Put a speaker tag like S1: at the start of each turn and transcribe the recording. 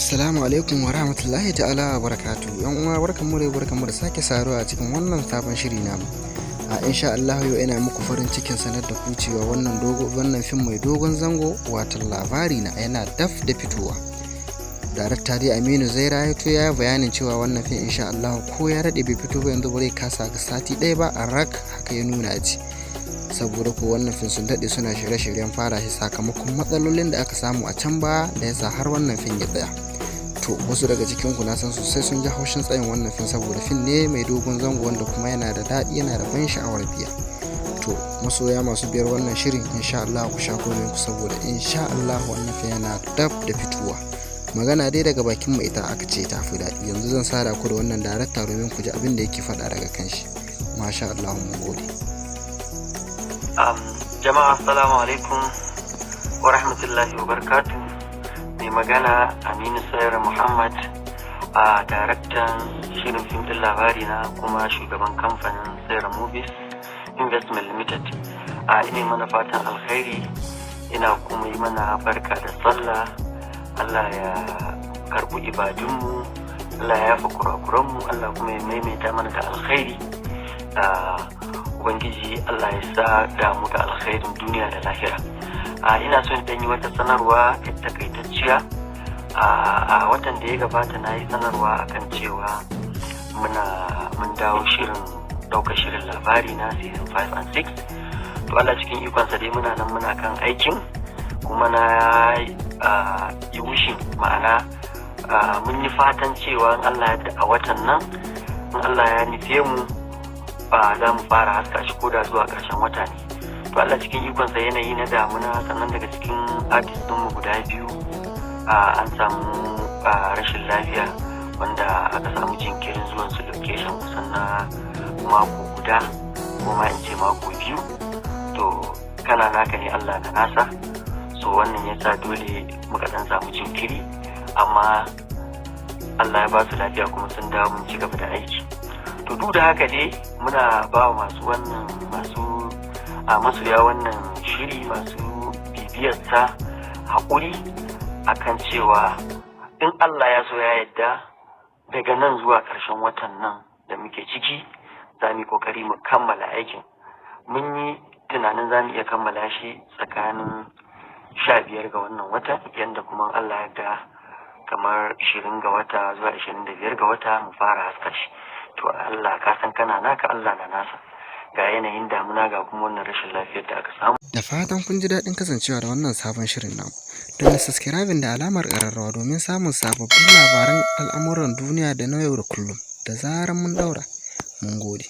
S1: Assalamu alaikum wa rahmatullahi ta'ala wa barakatuhu. Yan uwa barkanmu da sake saduwa a cikin wannan sabon shiri namu. Insha Allah yau ina muku farin cikin sanar da ku cewa wannan fim mai dogon zango wato labari na yana daf da fitowa. Darakta dai Aminu Zaira ya bayanin cewa wannan fim insha Allah ko ya rade bai fito ba yanzu bare kasa ga sati ɗaya ba a rak haka ya nuna ji. Saboda ko wannan fim sun dade suna shirye-shiryen fara shi sakamakon matsalolin da aka samu a can ba da yasa har wannan fim ya tsaya. To wasu daga cikin ku na san sosai sun ji haushin tsayin wannan fim saboda fim ne mai dogon zango wanda kuma yana da daɗi yana da ban sha'awar biya. To masoya masu biyar wannan shirin insha Allah ku sha komai ku saboda insha Allah wannan fim yana dab da fitowa. Magana dai daga bakin mai ita aka ce ta fi daɗi. Yanzu zan sada ku da wannan darakta domin ku ji abin da yake faɗa daga kanshi. Masha Allah mun gode.
S2: Jama'a assalamu alaikum wa rahmatullahi wa barakatuh. Mai magana Aminu Zaira Muhammad, a daraktan shirin fim din labari na kuma shugaban kamfanin Zaira Movies Investment Limited. Ina mana fatan alkhairi, ina kuma yi mana barka da sallah. Allah ya karbi ibadunmu, Allah ya yafa kurakuranmu, Allah kuma ya maimaita mana da alkhairi. Ubangiji Allah ya sa damu da alkhairin duniya da lahira. Ina son dan yi wata sanarwa takaitacciya. A watan da ya gabata na yi sanarwa akan cewa mun dawo ɗaukar shirin labari na season 5 and 6. To Allah cikin ikonsa dai muna kan aikin kuma na yi wushin ma'ana mun yi fatan cewa Allah ya a watan nan in Allah ya nufe mu za mu fara haska shi koda zuwa ƙarshen wata ne. To Allah cikin ikonsa yanayi na damuna sannan daga cikin artist ɗinmu guda biyu an samu rashin lafiya wanda aka samu jinkirin zuwan su location kusan na mako guda ko ma in ce mako biyu. To kana naka ne Allah na nasa, so wannan yasa dole muka dan samu jinkiri, amma Allah ya ba su lafiya kuma sun dawo mun ci gaba da aiki. To duk da haka dai muna ba wa masoya wannan shiri masu bibiyarsa haƙuri akan cewa in Allah ya so ya yadda daga nan zuwa ƙarshen watan nan da muke ciki za mu yi ƙoƙari mu kammala aikin. Mun yi tunanin za mu iya kammala shi tsakanin 15 ga wannan watan, yadda kuma Allah ya da kamar 20 ga wata zuwa 25 ga wata mu fara haska shi. To Allah ka san kana naka Allah na nasa, ga yanayin damuna ga kuma wannan rashin lafiyar da aka samu.
S1: Da fatan kun ji daɗin kasancewa da wannan sabon shirin namu. Don subscribing da alamar ƙararrawa domin samun sababbin labaran al'amuran duniya da na yau da kullum da zarar mun daura. Mun gode.